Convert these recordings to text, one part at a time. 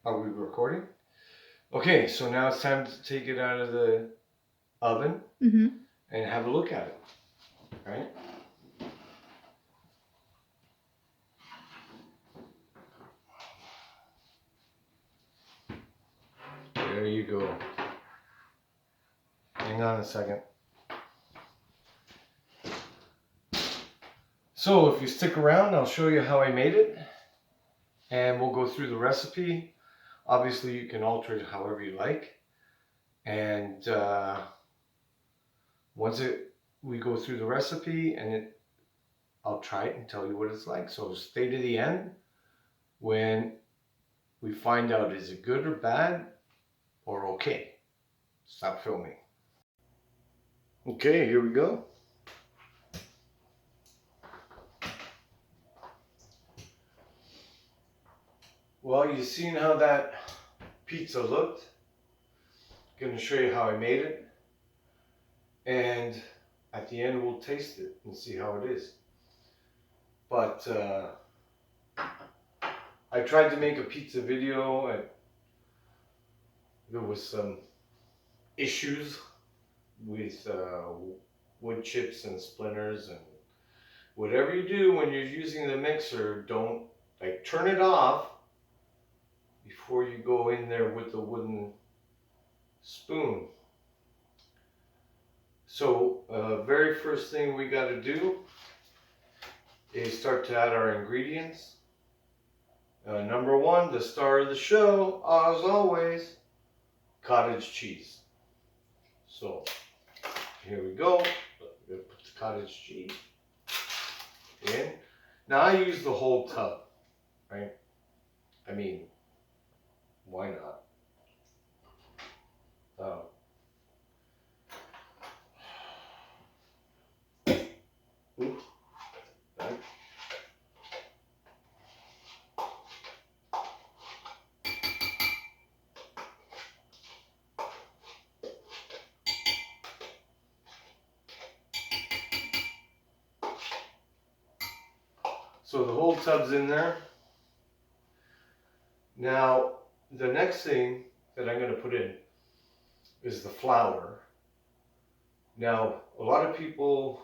Are we recording? Okay, so now it's time to take it out of the oven and have a look at it, right? There you go. Hang on a second. So if you stick around, I'll show you how I made it and we'll go through the recipe. Obviously, you can alter it however you like. And once we go through the recipe and I'll try it and tell you what it's like. So stay to the end when we find out is it good or bad or okay. Stop filming. Okay, here we go. Well, you've seen how that pizza looked. I'm going to show you how I made it. And at the end, we'll taste it and see how it is. But I tried to make a pizza video and there was some issues with wood chips and splinters, and whatever you do when you're using the mixer, don't turn it off before you go in there with the wooden spoon. So very first thing we got to do is start to add our ingredients. Number one, the star of the show, as always, cottage cheese. So here we go. We're gonna put the cottage cheese in. Now I use the whole tub, right? I mean, why not? Oops, right. So the whole tub's in there. Now, the next thing that I'm going to put in is the flour. Now, a lot of people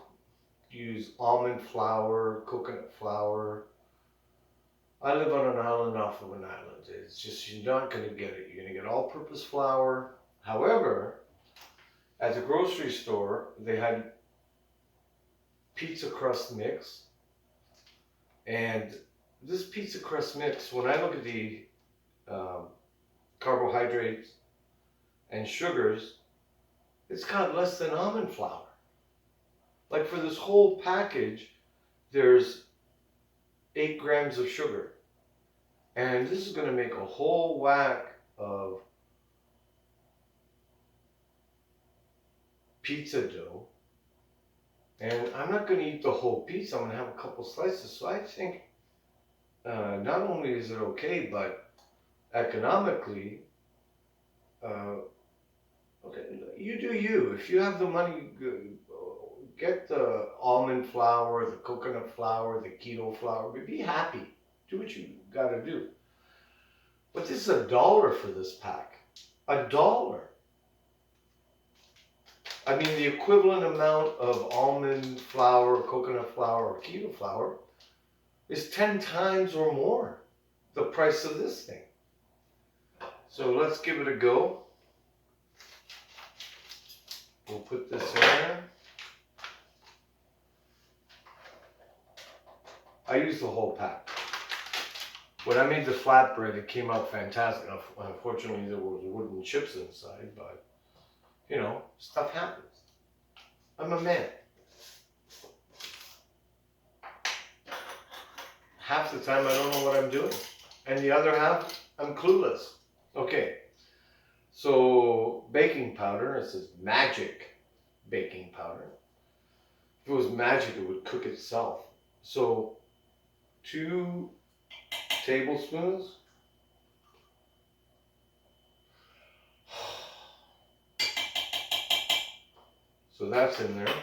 use almond flour, coconut flour. I live on an island off of an island. It's just, you're not going to get it. You're going to get all-purpose flour. However, at the grocery store, they had pizza crust mix. And this pizza crust mix, when I look at the carbohydrates and sugars, it's got less than almond flour. Like for this whole package, there's 8 grams of sugar. And this is going to make a whole whack of pizza dough. And I'm not going to eat the whole pizza. I'm going to have a couple slices. So I think not only is it okay, but economically, okay, you do you. If you have the money, get the almond flour, the coconut flour, the keto flour. Be happy. Do what you got to do. But this is $1 for this pack. $1. I mean, the equivalent amount of almond flour, coconut flour, or keto flour is 10 times or more the price of this thing. So let's give it a go. We'll put this in there. I used the whole pack. When I made the flatbread, it came out fantastic. Unfortunately, there was wooden chips inside, but you know, stuff happens. I'm a man. Half the time I don't know what I'm doing. And the other half, I'm clueless. Okay. So baking powder, it says magic baking powder. If it was magic, it would cook itself. So 2 tablespoons. So that's in there.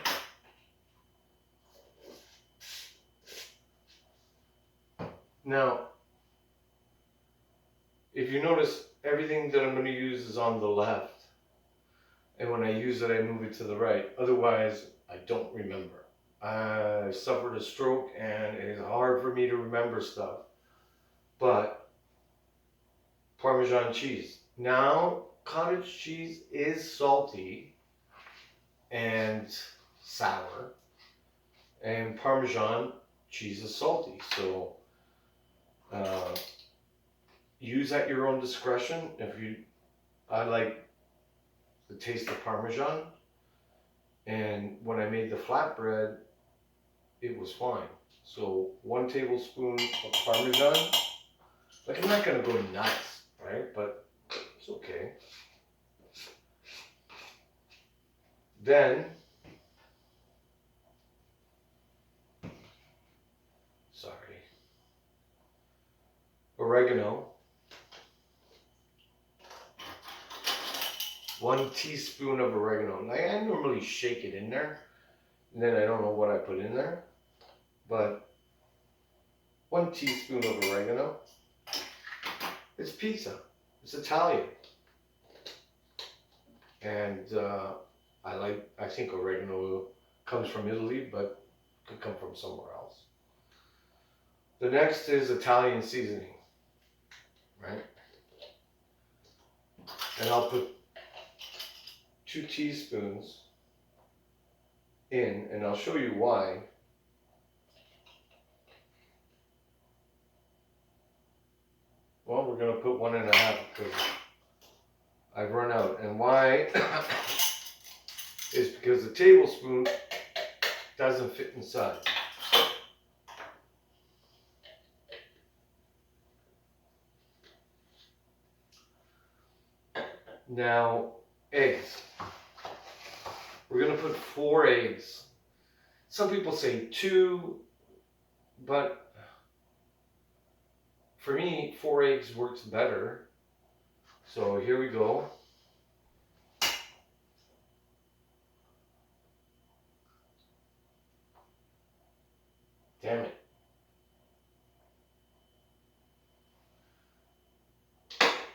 Now, if you notice, everything that I'm going to use is on the left. And when I use it, I move it to the right. Otherwise, I don't remember. I suffered a stroke and it is hard for me to remember stuff. But Parmesan cheese. Now, cottage cheese is salty and sour. And Parmesan cheese is salty. So use at your own discretion. I like the taste of Parmesan. And when I made the flatbread, it was fine. So 1 tablespoon of Parmesan. Like, I'm not gonna go nuts, right? But it's okay. Then, oregano. 1 teaspoon of oregano. Now, I normally shake it in there, and then I don't know what I put in there, but 1 teaspoon of oregano. It's pizza. It's Italian, and I think oregano comes from Italy, but could come from somewhere else. The next is Italian seasoning, right? And I'll put 2 teaspoons in, and I'll show you why. Well, we're going to put 1.5 because I've run out. And why is because the tablespoon doesn't fit inside. Now, eggs. We're going to put 4 eggs. Some people say 2, but for me, 4 eggs works better. So here we go. Damn it.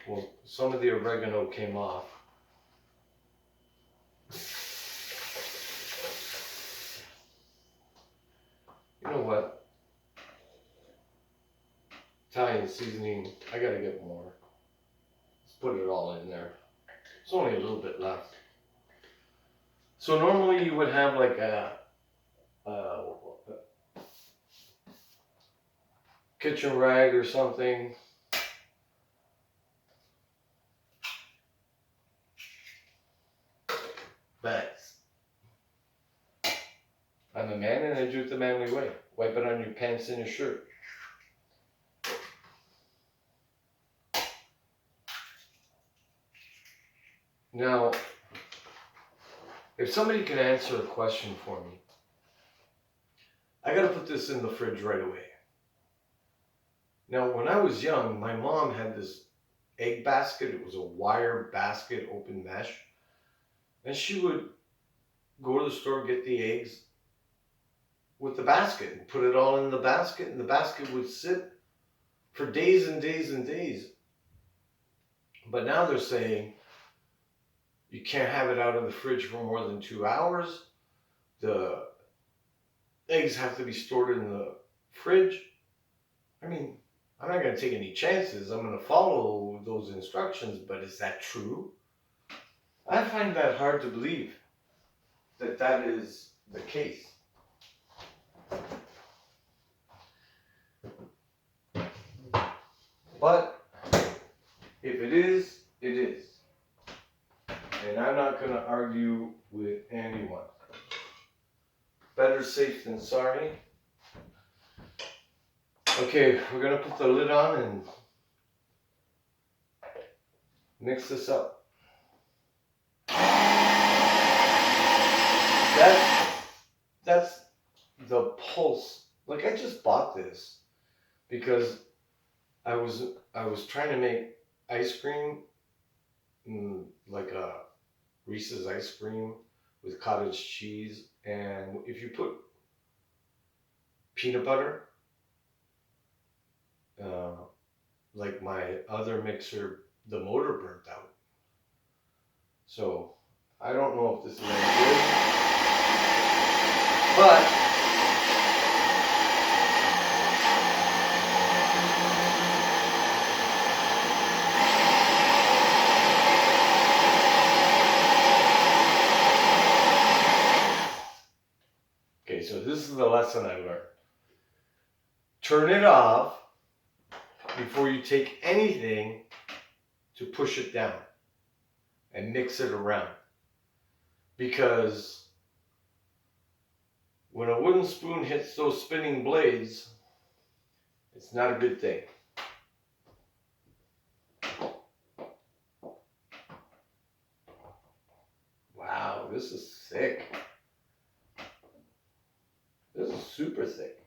Well, some of the oregano came off. You know what? Italian seasoning, I gotta get more. Let's put it all in there. There's only a little bit left. So normally you would have like a kitchen rag or something. But I'm a man and I do it the manly way. Wipe it on your pants and your shirt. Now, if somebody can answer a question for me, I gotta put this in the fridge right away. Now, when I was young, my mom had this egg basket. It was a wire basket, open mesh. And she would go to the store, get the eggs with the basket and put it all in the basket. And the basket would sit for days and days and days. But now they're saying you can't have it out of the fridge for more than 2 hours. The eggs have to be stored in the fridge. I mean, I'm not going to take any chances. I'm going to follow those instructions, but is that true? I find that hard to believe that that is the case. But if it is, it is. And I'm not going to argue with anyone. Better safe than sorry. Okay, we're going to put the lid on and mix this up. That's the pulse. Like, I just bought this because I was trying to make ice cream, like a Reese's ice cream with cottage cheese, and if you put peanut butter, like my other mixer, the motor burnt out. So I don't know if this is any good, but okay, so this is the lesson I learned. Turn it off before you take anything to push it down and mix it around. Because when a wooden spoon hits those spinning blades, it's not a good thing. Wow, this is thick. This is super thick.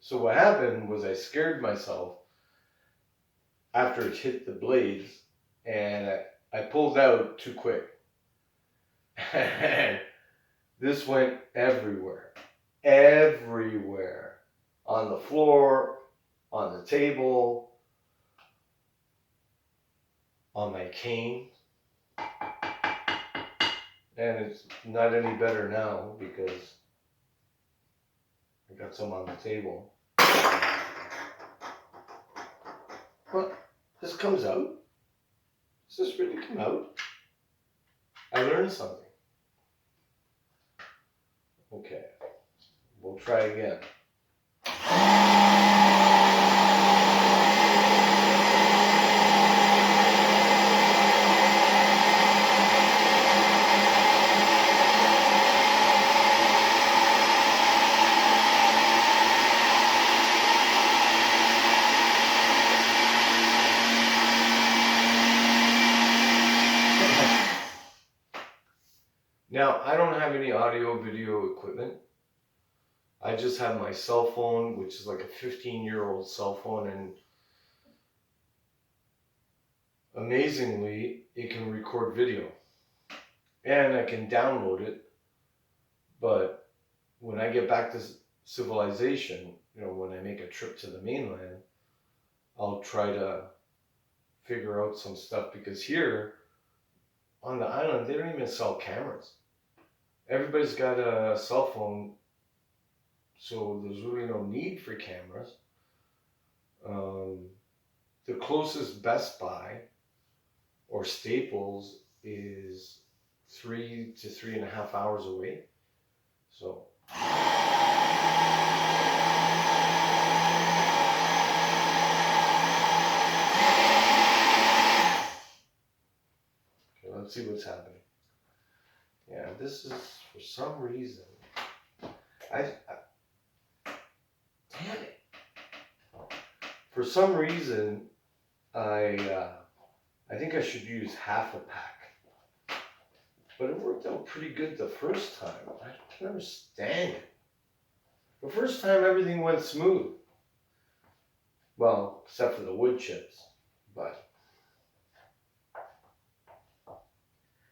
So what happened was I scared myself after it hit the blades, and I pulled out too quick. And this went everywhere. Everywhere. On the floor, on the table, on my cane. And it's not any better now because I got some on the table. But this comes out. Does this really come out? I learned something. Okay, we'll try again. Now, I don't have any audio video equipment. I just have my cell phone, which is like a 15-year-old cell phone, and amazingly, it can record video. And I can download it, but when I get back to civilization, when I make a trip to the mainland, I'll try to figure out some stuff, because here on the island, they don't even sell cameras. Everybody's got a cell phone, so there's really no need for cameras. The closest Best Buy or Staples is 3 to 3.5 hours away. So okay, let's see what's happening. Yeah, this is, for some reason, damn it. For some reason, I think I should use half a pack. But it worked out pretty good the first time. I don't understand it. The first time everything went smooth. Well, except for the wood chips. But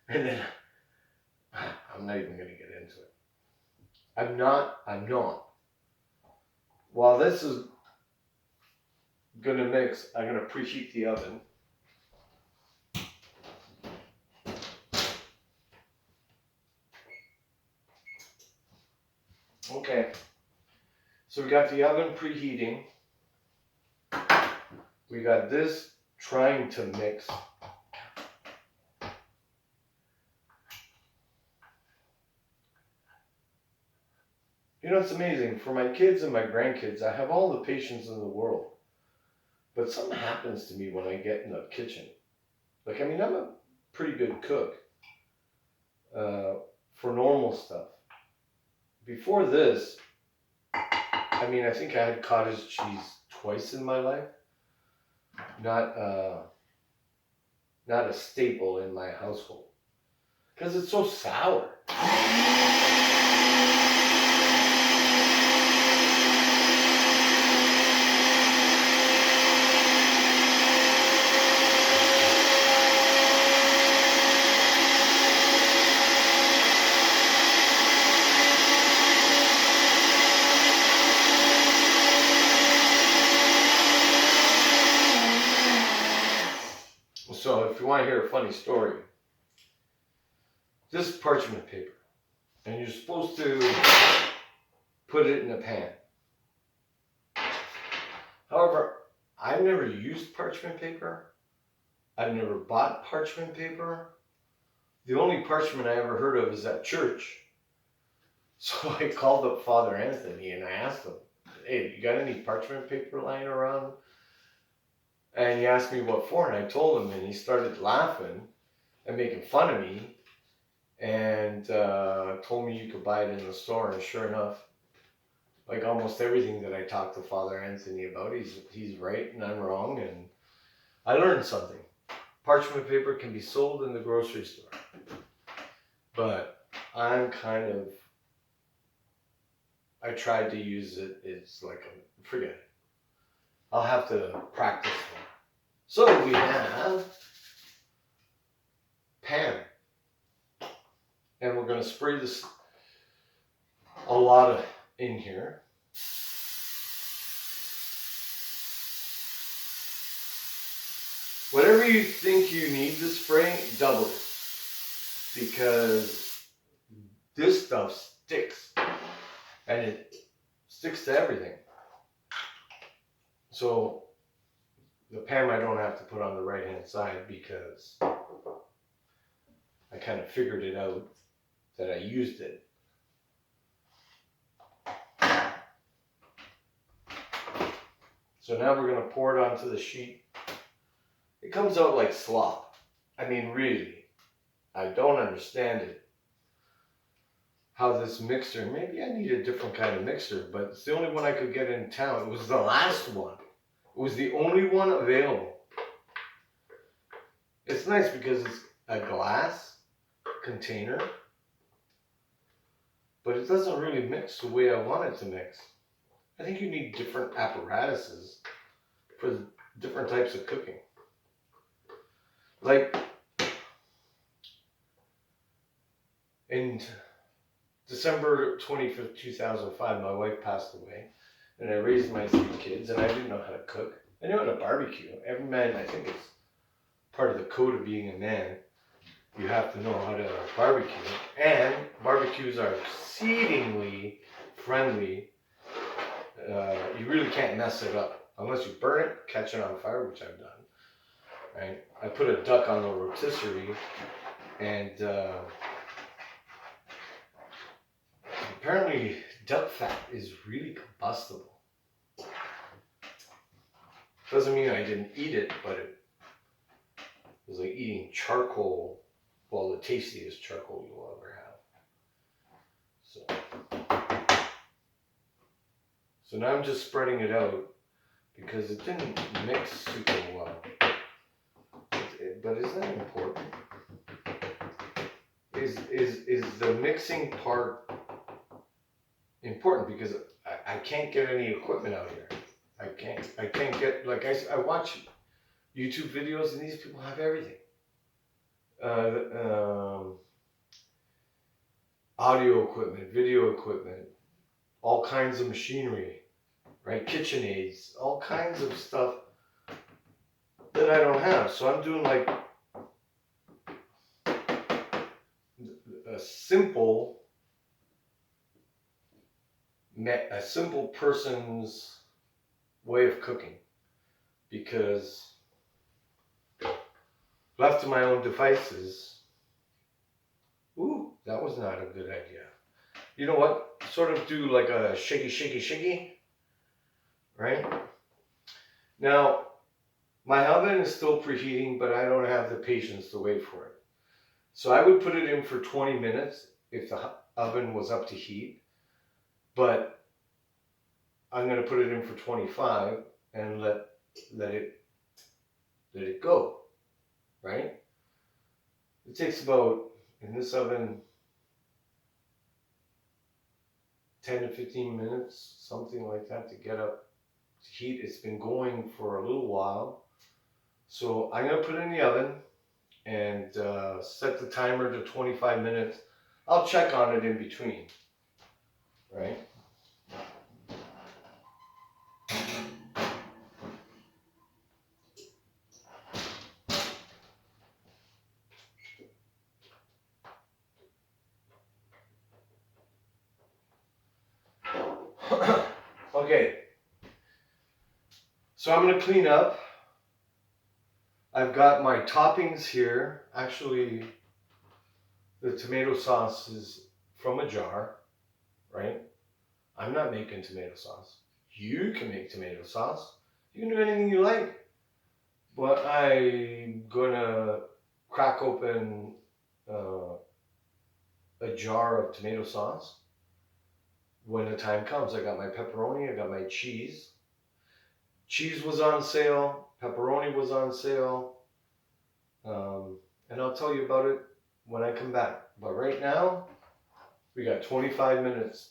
and then I'm not even going to get into it. I'm not. While this is going to mix, I'm going to preheat the oven. Okay. So we got the oven preheating. We got this trying to mix. It's amazing. For my kids and my grandkids, I have all the patience in the world. But something happens to me when I get in the kitchen. I'm a pretty good cook for normal stuff. Before this, I think I had cottage cheese twice in my life. Not a staple in my household. Because it's so sour. if you want to hear a funny story, this is parchment paper, and you're supposed to put it in a pan. However, I've never used parchment paper. I've never bought parchment paper. The only parchment I ever heard of is at church. So I called up Father Anthony and I asked him, hey, you got any parchment paper lying around? And he asked me what for, and I told him, and he started laughing and making fun of me, and told me you could buy it in the store. And sure enough, like almost everything that I talked to Father Anthony about, he's right and I'm wrong, and I learned something. Parchment paper can be sold in the grocery store, but I tried to use it. It's like, forget it. I'll have to practice more. So we have pan, and we're going to spray this a lot of in here. Whatever you think you need to spray, double it, because this stuff sticks, and it sticks to everything. So the pan I don't have to put on the right hand side because I kind of figured it out that I used it. So now we're going to pour it onto the sheet. It comes out like slop. I mean, really, I don't understand it. How this mixer, maybe I need a different kind of mixer, but it's the only one I could get in town. It was the last one. It was the only one available. It's nice because it's a glass container, but it doesn't really mix the way I want it to mix. I think you need different apparatuses for different types of cooking. Like in December 25th, 2005, my wife passed away, and I raised my 3 kids, and I didn't know how to cook. I knew how to barbecue. Every man, I think it's part of the code of being a man. You have to know how to barbecue. And barbecues are exceedingly friendly. You really can't mess it up. Unless you burn it, catch it on fire, which I've done. Right? I put a duck on the rotisserie, and apparently duck fat is really combustible. Doesn't mean I didn't eat it, but it was like eating charcoal, well, the tastiest charcoal you'll ever have. So now I'm just spreading it out because it didn't mix super well. But is that important? Is the mixing part important? Because I can't get any equipment out here. I can't get, like I watch YouTube videos and these people have everything. Audio equipment, video equipment, all kinds of machinery, right? KitchenAids, all kinds of stuff that I don't have. So I'm doing like a simple person's way of cooking, because left to my own devices, that was not a good idea. You know what? Sort of do like a shaky, right? Now, my oven is still preheating, but I don't have the patience to wait for it. So I would put it in for 20 minutes if the oven was up to heat, but I'm going to put it in for 25 and let it go, right? It takes about, in this oven, 10 to 15 minutes, something like that, to get up to heat. It's been going for a little while. So I'm going to put it in the oven and set the timer to 25 minutes. I'll check on it in between, right? Okay, so I'm going to clean up. I've got my toppings here. Actually, the tomato sauce is from a jar, right? I'm not making tomato sauce. You can make tomato sauce. You can do anything you like. But I'm gonna crack open a jar of tomato sauce when the time comes. I got my pepperoni, I got my cheese. Cheese was on sale, pepperoni was on sale, and I'll tell you about it when I come back. But right now, we got 25 minutes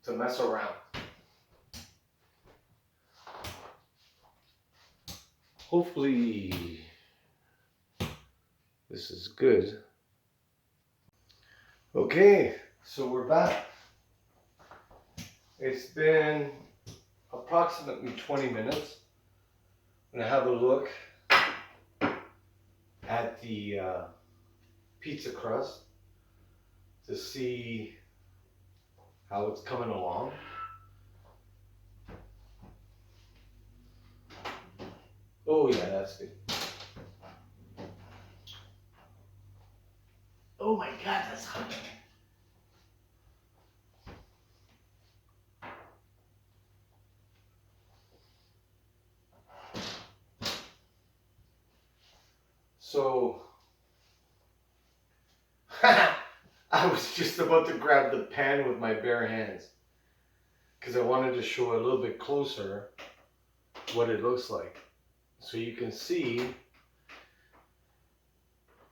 to mess around. Hopefully, this is good. Okay, so we're back. It's been approximately 20 minutes. I'm gonna have a look at the pizza crust to see how it's coming along. Oh yeah, that's good. Oh my God, that's hot. So, I was just about to grab the pan with my bare hands because I wanted to show a little bit closer what it looks like. So you can see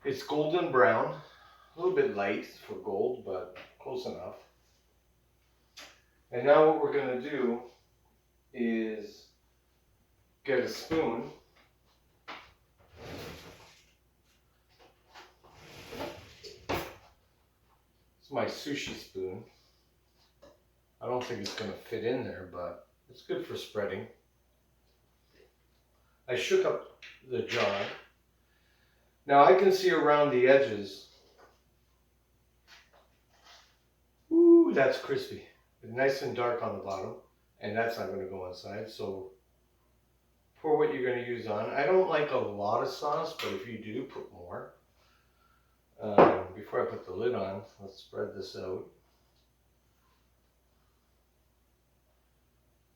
it's golden brown, a little bit light for gold, but close enough. And now what we're gonna do is get a spoon. It's my sushi spoon. I don't think it's gonna fit in there, but it's good for spreading. I shook up the jar. Now I can see around the edges. Ooh, that's crispy. Nice and dark on the bottom, and that's not gonna go inside. So pour what you're gonna use on. I don't like a lot of sauce, but if you do, put more. Before I put the lid on, let's spread this out.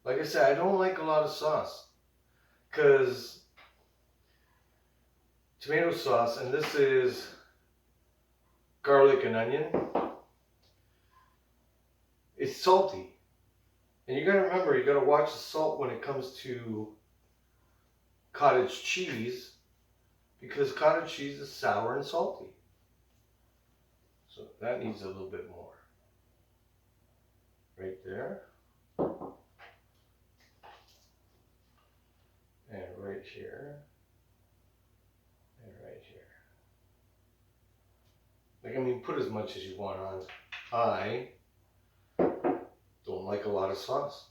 Like I said, I don't like a lot of sauce because tomato sauce, and this is garlic and onion, it's salty. And you gotta remember, you gotta watch the salt when it comes to cottage cheese because cottage cheese is sour and salty. So that needs a little bit more. Right there. And right here. And right here. Like, I mean, put as much as you want on. I don't like a lot of sauce.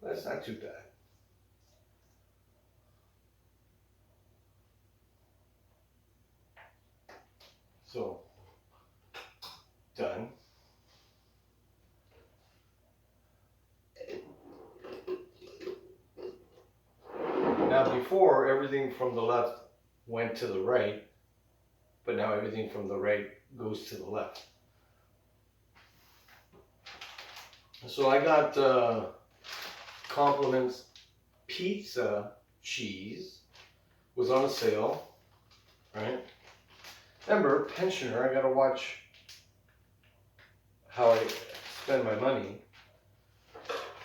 But it's not too bad. So, done. Now before, everything from the left went to the right, but now everything from the right goes to the left. So I got Compliments Pizza Cheese was on sale, right? Remember, pensioner, I gotta watch how I spend my money.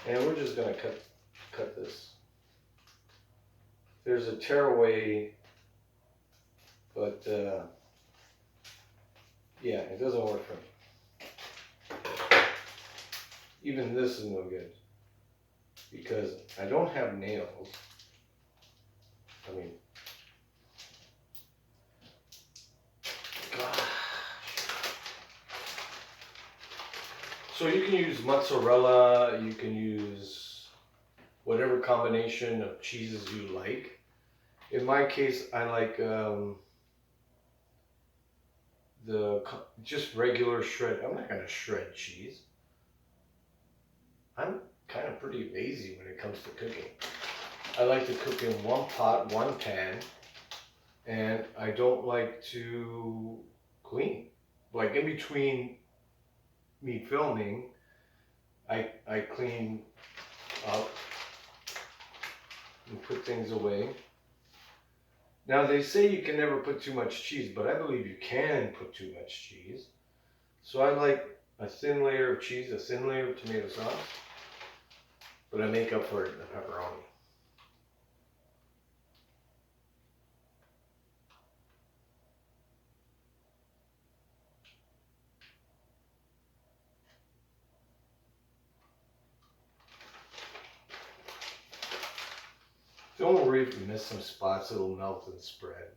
And we're just gonna cut this. There's a tearaway, but yeah, it doesn't work for me. Even this is no good because I don't have nails. I mean, gosh. So you can use mozzarella, you can use whatever combination of cheeses you like. In my case, I like just regular shred. I'm not gonna shred cheese. I'm kind of pretty lazy when it comes to cooking. I like to cook in one pot, one pan, and I don't like to clean. Like in between me filming, I clean up and put things away. Now they say you can never put too much cheese, but I believe you can put too much cheese. So I like a thin layer of cheese, a thin layer of tomato sauce, but I make up for it in the pepperoni. Don't worry if you miss some spots, it'll melt and spread.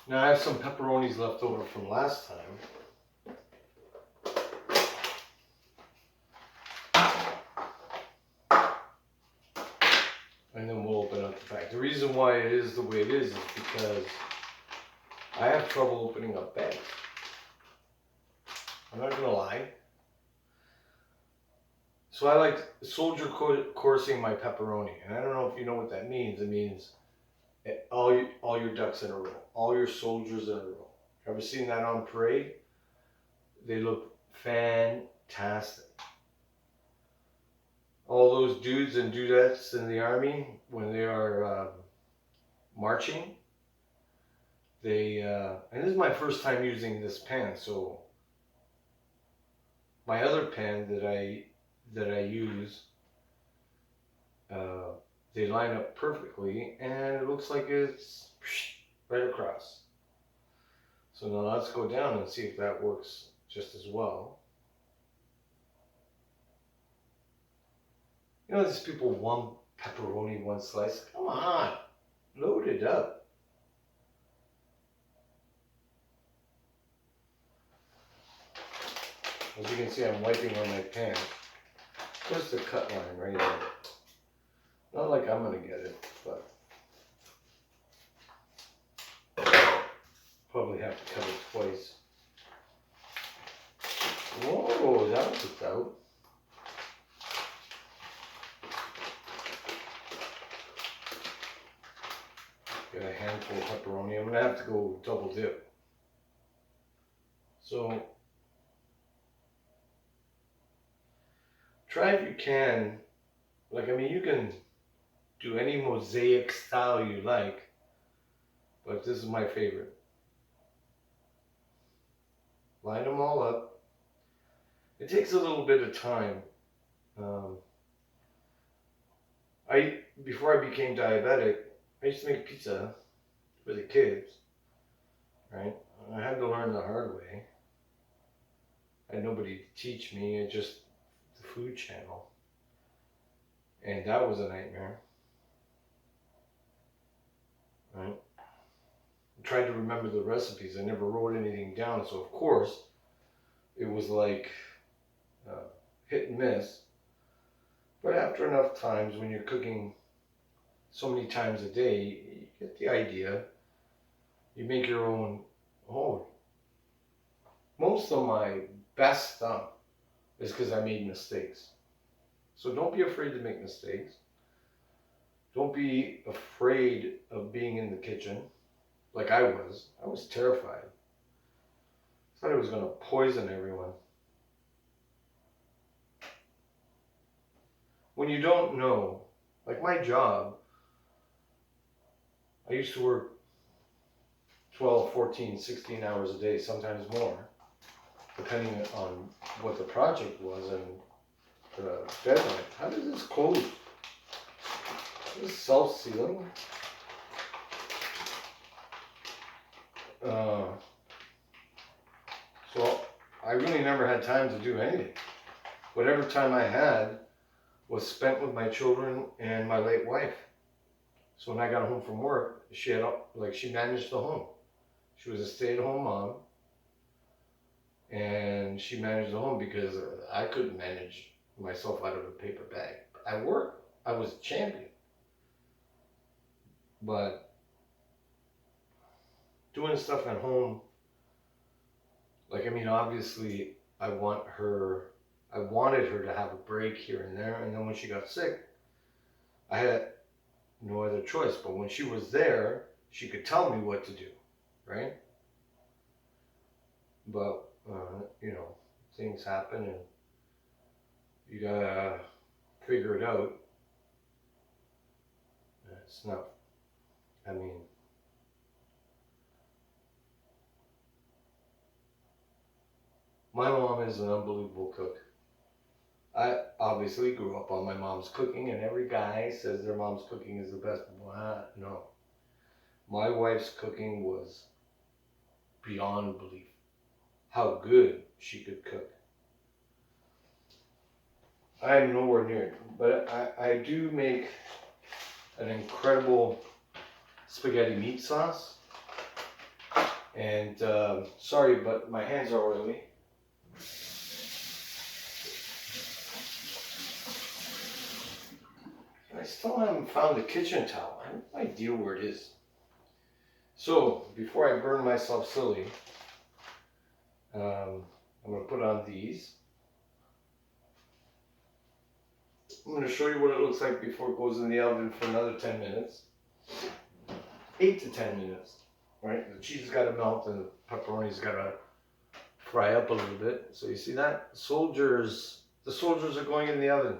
Now I have some pepperonis left over from last time. And then we'll open up the bag. The reason why it is the way it is because I have trouble opening up bags. I'm not gonna lie. So I like soldier coursing my pepperoni. And I don't know if you know what that means. It means all your ducks in a row. All your soldiers in a row. Ever seen that on parade? They look fantastic. All those dudes and dudettes in the army, when they are marching, and this is my first time using this pan, so my other pan that I use, they line up perfectly, and it looks like it's right across. So now let's go down and see if that works just as well. You know, these people, one pepperoni, one slice. Come on, load it up. As you can see, I'm wiping on my pan. There's the cut line right there. Not like I'm gonna get it, but probably have to cut it twice. Whoa, that was out. Get a handful of pepperoni. I'm gonna have to go double dip. So try if you can. Like, I mean, you can do any mosaic style you like, but this is my favorite. Line them all up. It takes a little bit of time. Before I became diabetic, I used to make pizza for the kids, right? I had to learn the hard way. I had nobody to teach me, just the Food Channel. And that was a nightmare, right? I tried to remember the recipes. I never wrote anything down, so of course, it was like hit and miss. But after enough times, when you're cooking so many times a day, you get the idea. You make your own. Oh, most of my best stuff is because I made mistakes. So don't be afraid to make mistakes. Don't be afraid of being in the kitchen like I was. I was terrified. I thought I was going to poison everyone. When you don't know, like my job, I used to work 12, 14, 16 hours a day, sometimes more, depending on what the project was and the deadline. How does this close? Is this self-sealing? So I really never had time to do anything. Whatever time I had was spent with my children and my late wife. So when I got home from work, she managed the home. She was a stay-at-home mom. and she managed the home because I couldn't manage myself out of a paper bag. At work, I was a champion, but doing stuff at home, like, I mean, obviously, I wanted her to have a break here and there, and then when she got sick, I had no other choice. But when she was there, she could tell me what to do, right? But, you know, things happen and you gotta figure it out. It's not, I mean, my mom is an unbelievable cook. I obviously grew up on my mom's cooking, and every guy says their mom's cooking is the best. What? No. My wife's cooking was beyond belief. How good she could cook. I am nowhere near it, but I do make an incredible spaghetti meat sauce. And sorry, but my hands are oily. I still haven't found the kitchen towel. I have no idea where it is. So, before I burn myself silly, I'm going to put on these. I'm going to show you what it looks like before it goes in the oven for another 10 minutes. 8 to 10 minutes, right? The cheese has got to melt and the pepperoni's got to fry up a little bit. So you see that? The soldiers are going in the oven.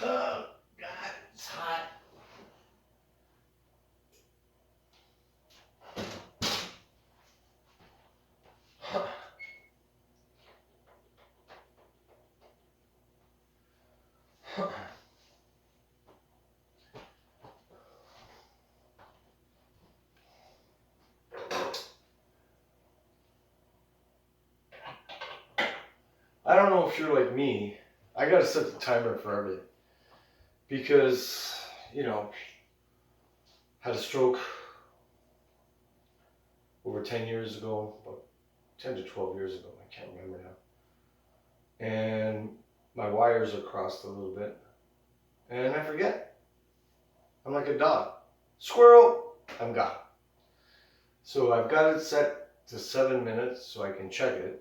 Oh, God, it's hot. I don't know if you're like me. I gotta set the timer for everything because, you know, had a stroke over 10 years ago, about 10 to 12 years ago, I can't remember now. And my wires are crossed a little bit, and I forget. I'm like a dog. Squirrel, I'm gone. So I've got it set to 7 minutes so I can check it.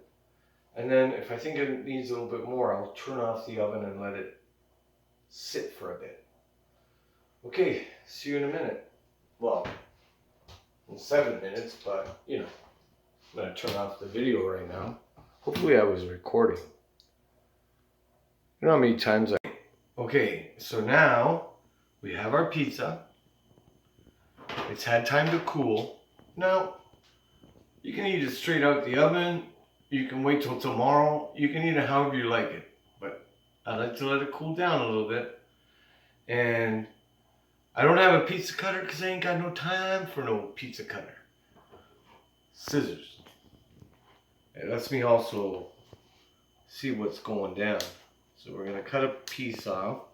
And then if I think it needs a little bit more, I'll turn off the oven and let it sit for a bit. Okay, see you in a minute. Well, in 7 minutes, but you know, I'm gonna turn off the video right now. Hopefully I was recording. You know how many times I... Okay, so now we have our pizza. It's had time to cool. Now, you can eat it straight out the oven. You can wait till tomorrow. You can eat it however you like it. But I like to let it cool down a little bit. And I don't have a pizza cutter because I ain't got no time for no pizza cutter. Scissors. It lets me also see what's going down. So we're going to cut a piece off.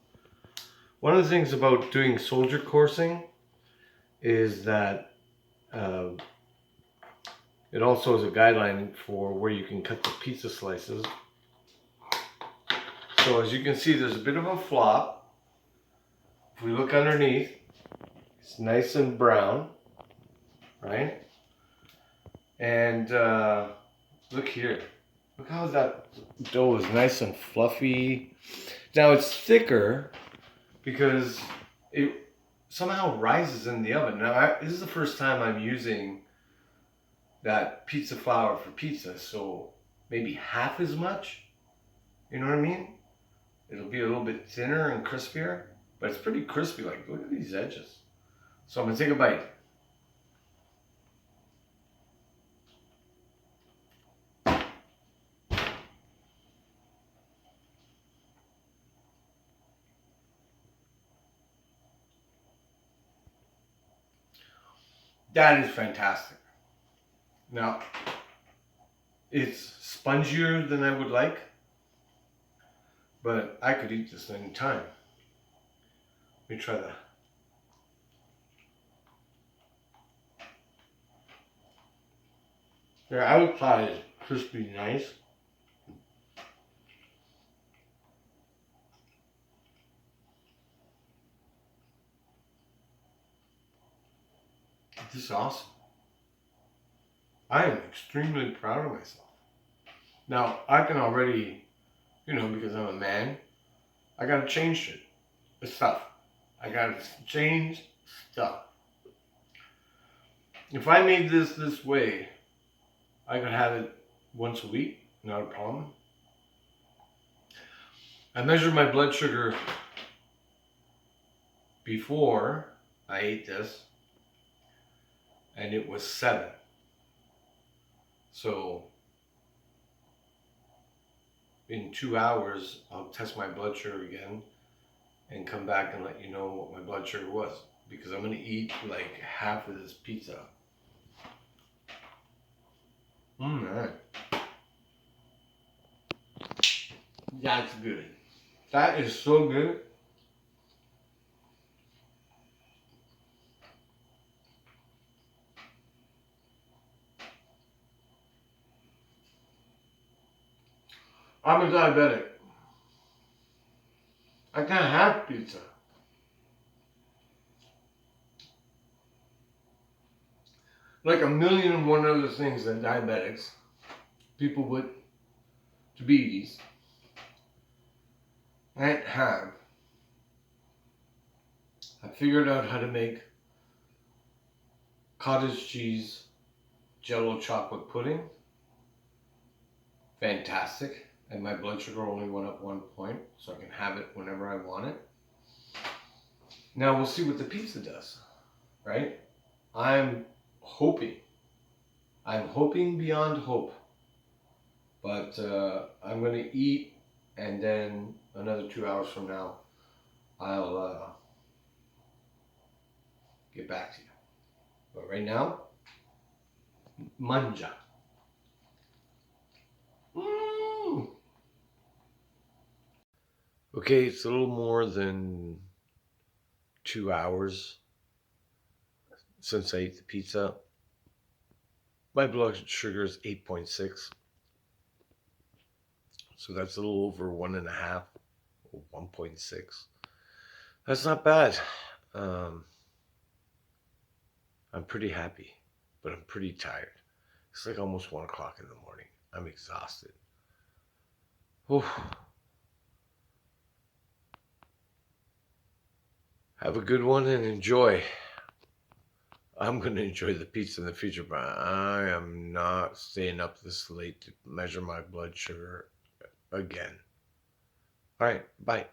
One of the things about doing soldier coursing is that it also is a guideline for where you can cut the pizza slices. So as you can see, there's a bit of a flop. If we look underneath, it's nice and brown, right? And look here. Look how that dough is nice and fluffy. Now it's thicker because it somehow rises in the oven. Now this is the first time I'm using that pizza flour for pizza, so maybe half as much. You know what I mean? It'll be a little bit thinner and crispier, but it's pretty crispy. Like, look at these edges. So I'm gonna take a bite. That is fantastic. Now, it's spongier than I would like, but I could eat this any time. Let me try that. Their outside is crispy nice. This is awesome. I am extremely proud of myself. Now, I can already, because I'm a man, I gotta change shit. The stuff. I gotta change stuff. If I made this way, I could have it once a week, not a problem. I measured my blood sugar before I ate this, and it was 7. So in 2 hours, I'll test my blood sugar again and come back and let you know what my blood sugar was, because I'm gonna eat like half of this pizza. Man. That's good. That is so good. I'm a diabetic. I can't have pizza. Like 1,000,001 other things that diabetics, people with diabetes, can't have. I figured out how to make cottage cheese jello chocolate pudding. Fantastic. And my blood sugar only went up 1 point, so I can have it whenever I want it. Now we'll see what the pizza does, right? I'm hoping beyond hope, but I'm going to eat, and then another 2 hours from now, I'll get back to you. But right now, manja. Okay, it's a little more than 2 hours since I ate the pizza. My blood sugar is 8.6. So that's a little over 1.5 or 1.6. That's not bad. I'm pretty happy, but I'm pretty tired. It's like almost 1 o'clock in the morning. I'm exhausted. Whew. Have a good one and enjoy. I'm going to enjoy the pizza in the future, but I am not staying up this late to measure my blood sugar again. All right, bye.